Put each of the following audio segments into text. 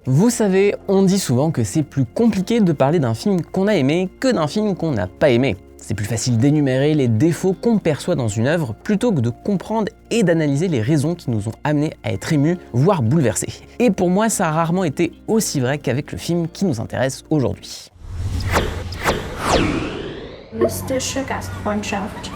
Vous savez, on dit souvent que c'est plus compliqué de parler d'un film qu'on a aimé que d'un film qu'on n'a pas aimé. C'est plus facile d'énumérer les défauts qu'on perçoit dans une œuvre plutôt que de comprendre et d'analyser les raisons qui nous ont amenés à être émus, voire bouleversés. Et pour moi, ça a rarement été aussi vrai qu'avec le film qui nous intéresse aujourd'hui. Mystische Gastfreundschaft.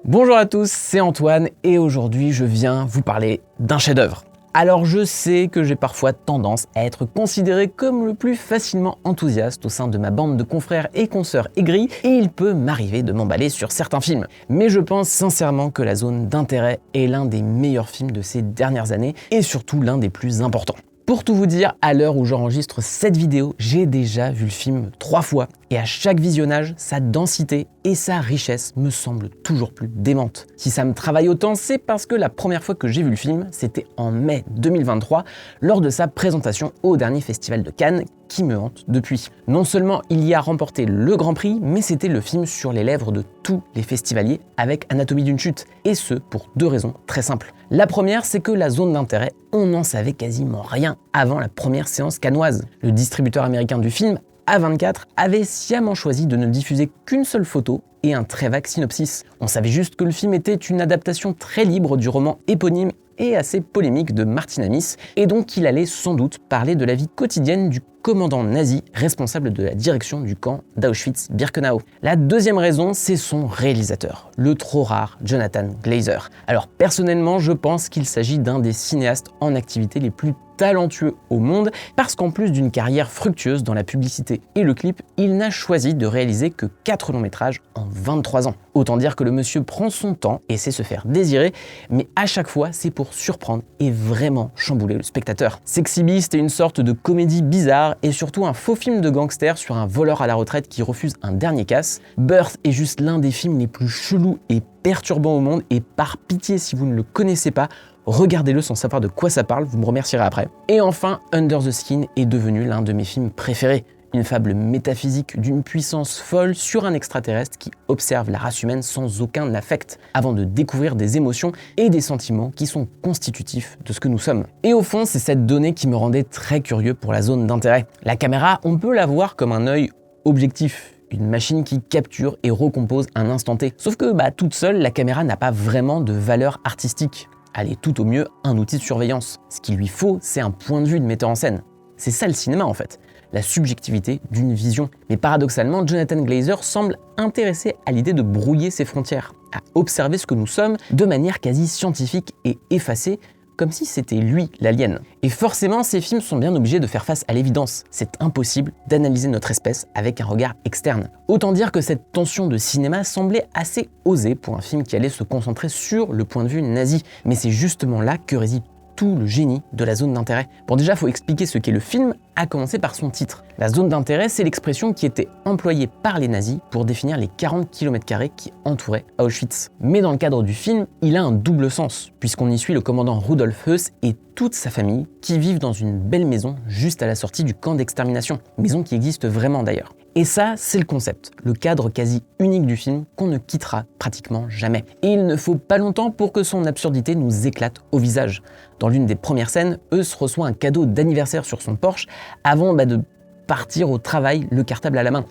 Bonjour à tous, c'est Antoine et aujourd'hui je viens vous parler d'un chef-d'œuvre. Alors je sais que j'ai parfois tendance à être considéré comme le plus facilement enthousiaste au sein de ma bande de confrères et consoeurs aigris et il peut m'arriver de m'emballer sur certains films. Mais je pense sincèrement que La Zone d'intérêt est l'un des meilleurs films de ces dernières années et surtout l'un des plus importants. Pour tout vous dire, à l'heure où j'enregistre cette vidéo, j'ai déjà vu le film 3 fois et à chaque visionnage, sa densité et sa richesse me semblent toujours plus démentes. Si ça me travaille autant, c'est parce que la première fois que j'ai vu le film, c'était en mai 2023, lors de sa présentation au dernier festival de Cannes, qui me hante depuis. Non seulement il y a remporté le Grand Prix, mais c'était le film sur les lèvres de tous les festivaliers avec Anatomie d'une chute, et ce pour 2 raisons très simples. La première, c'est que La Zone d'intérêt, on n'en savait quasiment rien avant la première séance cannoise. Le distributeur américain du film, A24, avait sciemment choisi de ne diffuser qu'une seule photo et un très vague synopsis. On savait juste que le film était une adaptation très libre du roman éponyme et assez polémique de Martin Amis, et donc il allait sans doute parler de la vie quotidienne du commandant nazi responsable de la direction du camp d'Auschwitz-Birkenau. La deuxième raison, c'est son réalisateur, le trop rare Jonathan Glazer. Alors personnellement, je pense qu'il s'agit d'un des cinéastes en activité les plus talentueux au monde, parce qu'en plus d'une carrière fructueuse dans la publicité et le clip, il n'a choisi de réaliser que 4 longs métrages en 23 ans. Autant dire que le monsieur prend son temps et sait se faire désirer, mais à chaque fois, c'est pour surprendre et vraiment chambouler le spectateur. Sexy Beast est une sorte de comédie bizarre et surtout un faux film de gangster sur un voleur à la retraite qui refuse un dernier casse. Birth est juste l'un des films les plus chelous et perturbants au monde et par pitié, si vous ne le connaissez pas, regardez-le sans savoir de quoi ça parle, vous me remercierez après. Et enfin, Under the Skin est devenu l'un de mes films préférés. Une fable métaphysique d'une puissance folle sur un extraterrestre qui observe la race humaine sans aucun affect, avant de découvrir des émotions et des sentiments qui sont constitutifs de ce que nous sommes. Et au fond, c'est cette donnée qui me rendait très curieux pour La Zone d'intérêt. La caméra, on peut la voir comme un œil objectif, une machine qui capture et recompose un instant T. Sauf que toute seule, la caméra n'a pas vraiment de valeur artistique. Elle est tout au mieux un outil de surveillance. Ce qu'il lui faut, c'est un point de vue de metteur en scène. C'est ça le cinéma en fait, la subjectivité d'une vision. Mais paradoxalement, Jonathan Glazer semble intéressé à l'idée de brouiller ses frontières, à observer ce que nous sommes de manière quasi scientifique et effacée, comme si c'était lui l'alien. Et forcément, ces films sont bien obligés de faire face à l'évidence. C'est impossible d'analyser notre espèce avec un regard externe. Autant dire que cette tension de cinéma semblait assez osée pour un film qui allait se concentrer sur le point de vue nazi. Mais c'est justement là que réside tout le génie de La Zone d'intérêt. Bon, déjà, il faut expliquer ce qu'est le film, à commencer par son titre. La zone d'intérêt, c'est l'expression qui était employée par les nazis pour définir les 40 km² qui entouraient Auschwitz. Mais dans le cadre du film, il a un double sens, puisqu'on y suit le commandant Rudolf Höss et toute sa famille qui vivent dans une belle maison juste à la sortie du camp d'extermination. Maison qui existe vraiment d'ailleurs. Et ça, c'est le concept, le cadre quasi unique du film qu'on ne quittera pratiquement jamais. Et il ne faut pas longtemps pour que son absurdité nous éclate au visage. Dans l'une des premières scènes, Höss reçoit un cadeau d'anniversaire sur son Porsche avant de partir au travail, le cartable à la main.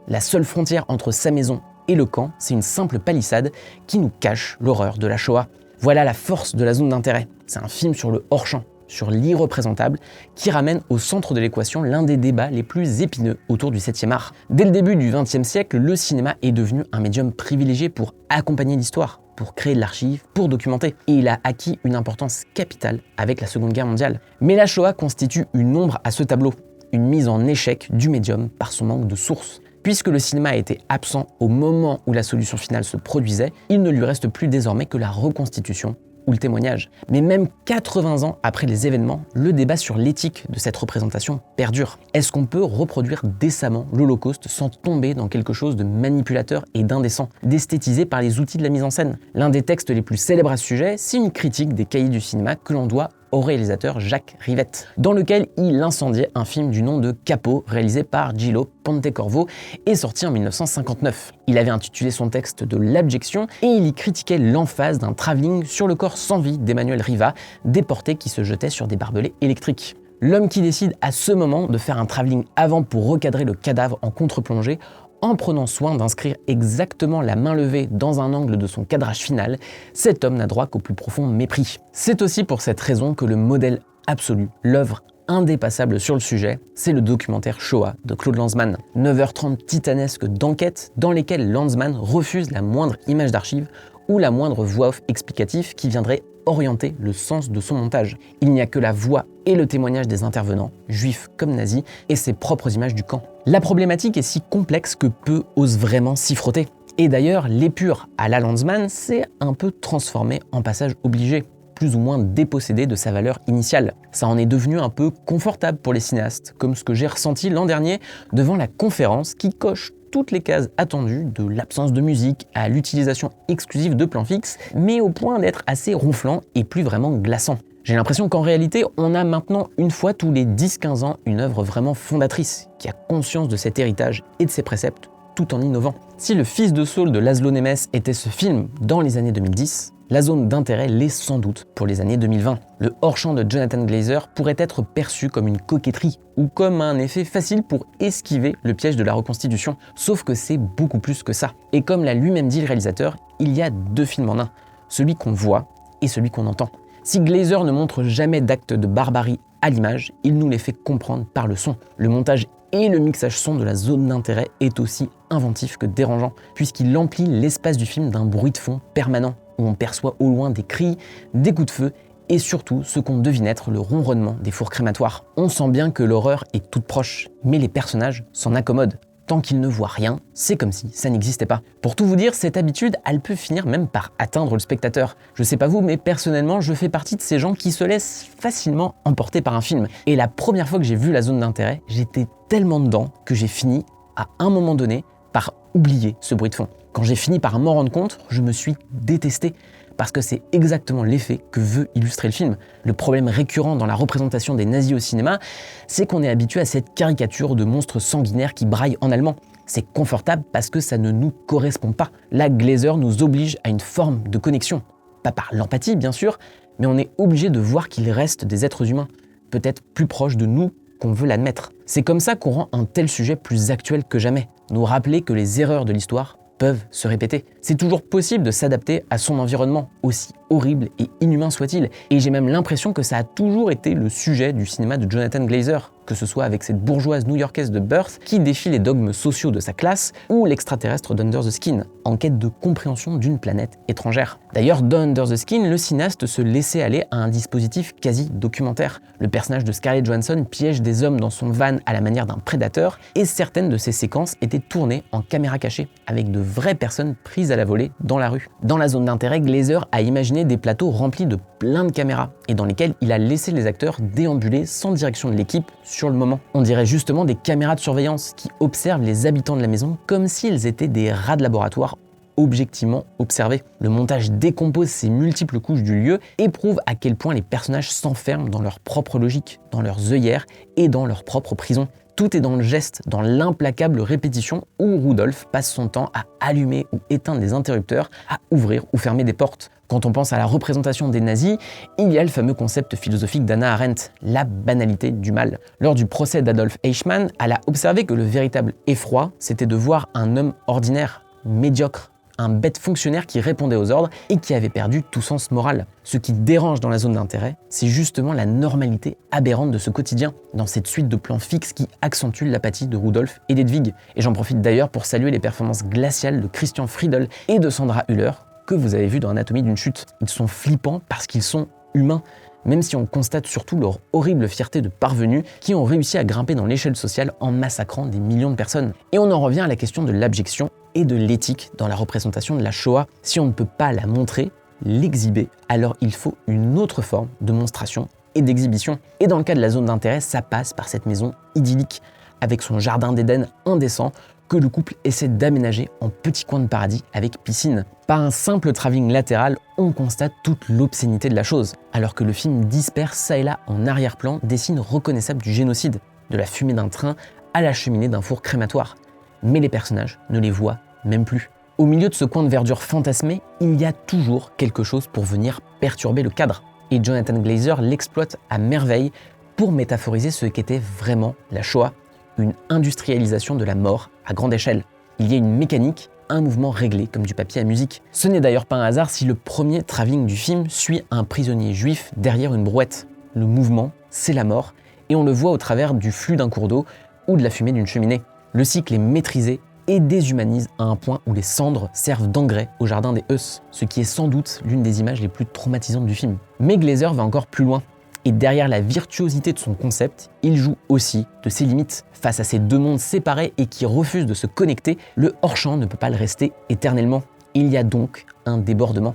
La seule frontière entre sa maison et le camp, c'est une simple palissade qui nous cache l'horreur de la Shoah. Voilà la force de La Zone d'intérêt. C'est un film sur le hors-champ, sur l'irreprésentable, qui ramène au centre de l'équation l'un des débats les plus épineux autour du 7e art. Dès le début du XXe siècle, le cinéma est devenu un médium privilégié pour accompagner l'histoire, pour créer de l'archive, pour documenter. Et il a acquis une importance capitale avec la Seconde Guerre mondiale. Mais la Shoah constitue une ombre à ce tableau, une mise en échec du médium par son manque de sources. Puisque le cinéma a été absent au moment où la solution finale se produisait, il ne lui reste plus désormais que la reconstitution ou le témoignage. Mais même 80 ans après les événements, le débat sur l'éthique de cette représentation perdure. Est-ce qu'on peut reproduire décemment l'Holocauste sans tomber dans quelque chose de manipulateur et d'indécent, d'esthétisé par les outils de la mise en scène? L'un des textes les plus célèbres à ce sujet, c'est une critique des cahiers du cinéma que l'on doit au réalisateur Jacques Rivette, dans lequel il incendiait un film du nom de Capot, réalisé par Gillo Pontecorvo et sorti en 1959. Il avait intitulé son texte de l'abjection et il y critiquait l'emphase d'un travelling sur le corps sans vie d'Emmanuel Riva, déporté qui se jetait sur des barbelés électriques. L'homme qui décide à ce moment de faire un travelling avant pour recadrer le cadavre en contre-plongée, en prenant soin d'inscrire exactement la main levée dans un angle de son cadrage final, cet homme n'a droit qu'au plus profond mépris. C'est aussi pour cette raison que le modèle absolu, l'œuvre indépassable sur le sujet, c'est le documentaire Shoah de Claude Lanzmann. 9h30 titanesques d'enquête dans lesquelles Lanzmann refuse la moindre image d'archive ou la moindre voix off explicative qui viendrait orienter le sens de son montage. Il n'y a que la voix et le témoignage des intervenants, juifs comme nazis, et ses propres images du camp. La problématique est si complexe que peu osent vraiment s'y frotter. Et d'ailleurs, l'épure à la Lanzmann s'est un peu transformée en passage obligé, plus ou moins dépossédé de sa valeur initiale. Ça en est devenu un peu confortable pour les cinéastes, comme ce que j'ai ressenti l'an dernier devant la conférence qui coche toutes les cases attendues, de l'absence de musique à l'utilisation exclusive de plans fixes, mais au point d'être assez ronflant et plus vraiment glaçant. J'ai l'impression qu'en réalité, on a maintenant une fois tous les 10-15 ans une œuvre vraiment fondatrice, qui a conscience de cet héritage et de ses préceptes, tout en innovant. Si Le Fils de Saul de Laszlo Nemes était ce film dans les années 2010, la zone d'intérêt l'est sans doute pour les années 2020. Le hors-champ de Jonathan Glazer pourrait être perçu comme une coquetterie ou comme un effet facile pour esquiver le piège de la reconstitution, sauf que c'est beaucoup plus que ça. Et comme l'a lui-même dit le réalisateur, il y a deux films en un, celui qu'on voit et celui qu'on entend. Si Glazer ne montre jamais d'actes de barbarie à l'image, il nous les fait comprendre par le son. Le montage et le mixage son de la zone d'intérêt est aussi inventif que dérangeant, puisqu'il emplit l'espace du film d'un bruit de fond permanent, où on perçoit au loin des cris, des coups de feu, et surtout ce qu'on devine être le ronronnement des fours crématoires. On sent bien que l'horreur est toute proche, mais les personnages s'en accommodent. Tant qu'ils ne voient rien, c'est comme si ça n'existait pas. Pour tout vous dire, cette habitude, elle peut finir même par atteindre le spectateur. Je sais pas vous, mais personnellement, je fais partie de ces gens qui se laissent facilement emporter par un film. Et la première fois que j'ai vu la zone d'intérêt, j'étais tellement dedans que j'ai fini, à un moment donné, par oublier ce bruit de fond. Quand j'ai fini par m'en rendre compte, je me suis détesté. Parce que c'est exactement l'effet que veut illustrer le film. Le problème récurrent dans la représentation des nazis au cinéma, c'est qu'on est habitué à cette caricature de monstres sanguinaires qui braillent en allemand. C'est confortable parce que ça ne nous correspond pas. Là, Glazer nous oblige à une forme de connexion. Pas par l'empathie, bien sûr, mais on est obligé de voir qu'ils restent des êtres humains, peut-être plus proches de nous qu'on veut l'admettre. C'est comme ça qu'on rend un tel sujet plus actuel que jamais. Nous rappeler que les erreurs de l'histoire peuvent se répéter. C'est toujours possible de s'adapter à son environnement, aussi horrible et inhumain soit-il. Et j'ai même l'impression que ça a toujours été le sujet du cinéma de Jonathan Glazer, que ce soit avec cette bourgeoise new-yorkaise de Birth qui défie les dogmes sociaux de sa classe, ou l'extraterrestre d'Under the Skin, en quête de compréhension d'une planète étrangère. D'ailleurs, dans Under the Skin, le cinéaste se laissait aller à un dispositif quasi documentaire. Le personnage de Scarlett Johansson piège des hommes dans son van à la manière d'un prédateur, et certaines de ces séquences étaient tournées en caméra cachée, avec de vraies personnes prises à la volée dans la rue. Dans la zone d'intérêt, Glazer a imaginé des plateaux remplis de plein de caméras, et dans lesquels il a laissé les acteurs déambuler sans direction de l'équipe sur le moment. On dirait justement des caméras de surveillance qui observent les habitants de la maison comme s'ils étaient des rats de laboratoire objectivement observés. Le montage décompose ces multiples couches du lieu et prouve à quel point les personnages s'enferment dans leur propre logique, dans leurs œillères et dans leur propre prison. Tout est dans le geste, dans l'implacable répétition où Rudolph passe son temps à allumer ou éteindre des interrupteurs, à ouvrir ou fermer des portes. Quand on pense à la représentation des nazis, il y a le fameux concept philosophique d'Hannah Arendt, la banalité du mal. Lors du procès d'Adolf Eichmann, elle a observé que le véritable effroi, c'était de voir un homme ordinaire, médiocre, un bête fonctionnaire qui répondait aux ordres et qui avait perdu tout sens moral. Ce qui dérange dans la zone d'intérêt, c'est justement la normalité aberrante de ce quotidien, dans cette suite de plans fixes qui accentuent l'apathie de Rudolph et d'Edwig. Et j'en profite d'ailleurs pour saluer les performances glaciales de Christian Friedel et de Sandra Hüller, que vous avez vu dans Anatomie d'une chute. Ils sont flippants parce qu'ils sont humains, même si on constate surtout leur horrible fierté de parvenus qui ont réussi à grimper dans l'échelle sociale en massacrant des millions de personnes. Et on en revient à la question de l'abjection et de l'éthique dans la représentation de la Shoah. Si on ne peut pas la montrer, l'exhiber, alors il faut une autre forme de monstration et d'exhibition. Et dans le cas de la zone d'intérêt, ça passe par cette maison idyllique, avec son jardin d'Éden indécent, que le couple essaie d'aménager en petit coin de paradis avec piscine. Par un simple travelling latéral, on constate toute l'obscénité de la chose, alors que le film disperse ça et là en arrière-plan des signes reconnaissables du génocide, de la fumée d'un train à la cheminée d'un four crématoire. Mais les personnages ne les voient même plus. Au milieu de ce coin de verdure fantasmé, il y a toujours quelque chose pour venir perturber le cadre. Et Jonathan Glazer l'exploite à merveille pour métaphoriser ce qu'était vraiment la Shoah, une industrialisation de la mort à grande échelle. Il y a une mécanique, un mouvement réglé comme du papier à musique. Ce n'est d'ailleurs pas un hasard si le premier travelling du film suit un prisonnier juif derrière une brouette. Le mouvement, c'est la mort, et on le voit au travers du flux d'un cours d'eau ou de la fumée d'une cheminée. Le cycle est maîtrisé et déshumanise à un point où les cendres servent d'engrais au jardin des Heus, ce qui est sans doute l'une des images les plus traumatisantes du film. Mais Glazer va encore plus loin. Et derrière la virtuosité de son concept, il joue aussi de ses limites. Face à ces deux mondes séparés et qui refusent de se connecter, le hors-champ ne peut pas le rester éternellement. Il y a donc un débordement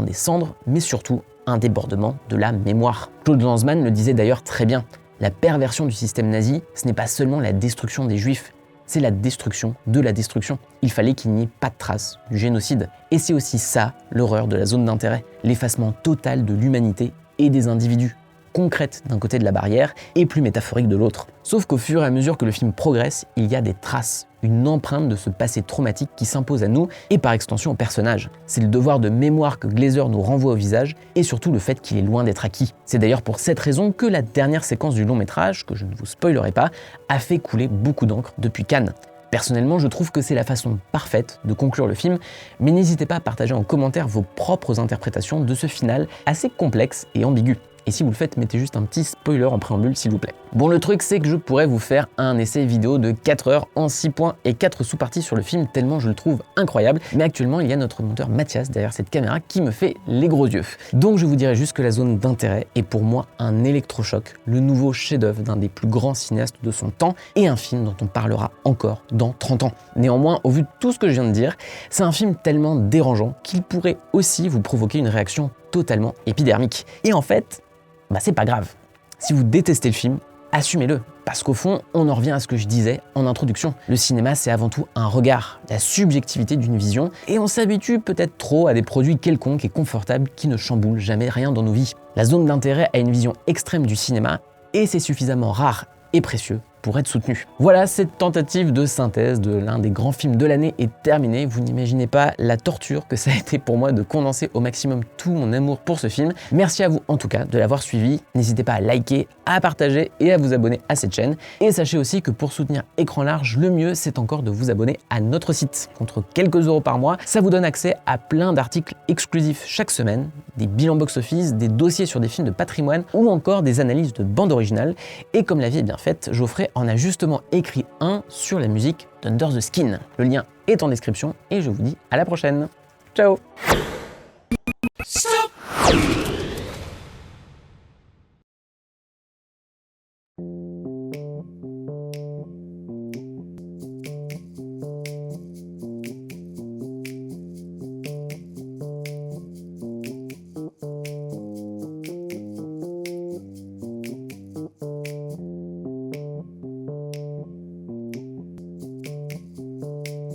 des cendres, mais surtout un débordement de la mémoire. Claude Lanzmann le disait d'ailleurs très bien, la perversion du système nazi, ce n'est pas seulement la destruction des juifs, c'est la destruction de la destruction. Il fallait qu'il n'y ait pas de trace du génocide. Et c'est aussi ça, l'horreur de la zone d'intérêt, l'effacement total de l'humanité et des individus. Concrète d'un côté de la barrière et plus métaphorique de l'autre. Sauf qu'au fur et à mesure que le film progresse, il y a des traces, une empreinte de ce passé traumatique qui s'impose à nous et par extension aux personnages. C'est le devoir de mémoire que Glazer nous renvoie au visage et surtout le fait qu'il est loin d'être acquis. C'est d'ailleurs pour cette raison que la dernière séquence du long métrage, que je ne vous spoilerai pas, a fait couler beaucoup d'encre depuis Cannes. Personnellement, je trouve que c'est la façon parfaite de conclure le film, mais n'hésitez pas à partager en commentaire vos propres interprétations de ce final assez complexe et ambigu. Et si vous le faites, mettez juste un petit spoiler en préambule s'il vous plaît. Bon, le truc c'est que je pourrais vous faire un essai vidéo de 4 heures en 6 points et 4 sous-parties sur le film tellement je le trouve incroyable. Mais actuellement, il y a notre monteur Mathias derrière cette caméra qui me fait les gros yeux. Donc je vous dirais juste que La Zone d'intérêt est pour moi un électrochoc, le nouveau chef-d'œuvre d'un des plus grands cinéastes de son temps et un film dont on parlera encore dans 30 ans. Néanmoins, au vu de tout ce que je viens de dire, c'est un film tellement dérangeant qu'il pourrait aussi vous provoquer une réaction totalement épidermique. Et en fait, c'est pas grave. Si vous détestez le film, assumez-le. Parce qu'au fond, on en revient à ce que je disais en introduction. Le cinéma, c'est avant tout un regard, la subjectivité d'une vision, et on s'habitue peut-être trop à des produits quelconques et confortables qui ne chamboulent jamais rien dans nos vies. La Zone d'intérêt a une vision extrême du cinéma, et c'est suffisamment rare et précieux pour être soutenu. Voilà, cette tentative de synthèse de l'un des grands films de l'année est terminée. Vous n'imaginez pas la torture que ça a été pour moi de condenser au maximum tout mon amour pour ce film. Merci à vous en tout cas de l'avoir suivi. N'hésitez pas à liker, à partager et à vous abonner à cette chaîne. Et sachez aussi que pour soutenir Écran Large, le mieux c'est encore de vous abonner à notre site. Contre quelques euros par mois, ça vous donne accès à plein d'articles exclusifs chaque semaine, des bilans box-office, des dossiers sur des films de patrimoine ou encore des analyses de bandes originales. Et comme la vie est bien faite, j'offrais en a justement écrit un sur la musique d'Under the Skin. Le lien est en description et je vous dis à la prochaine. Ciao! Stop!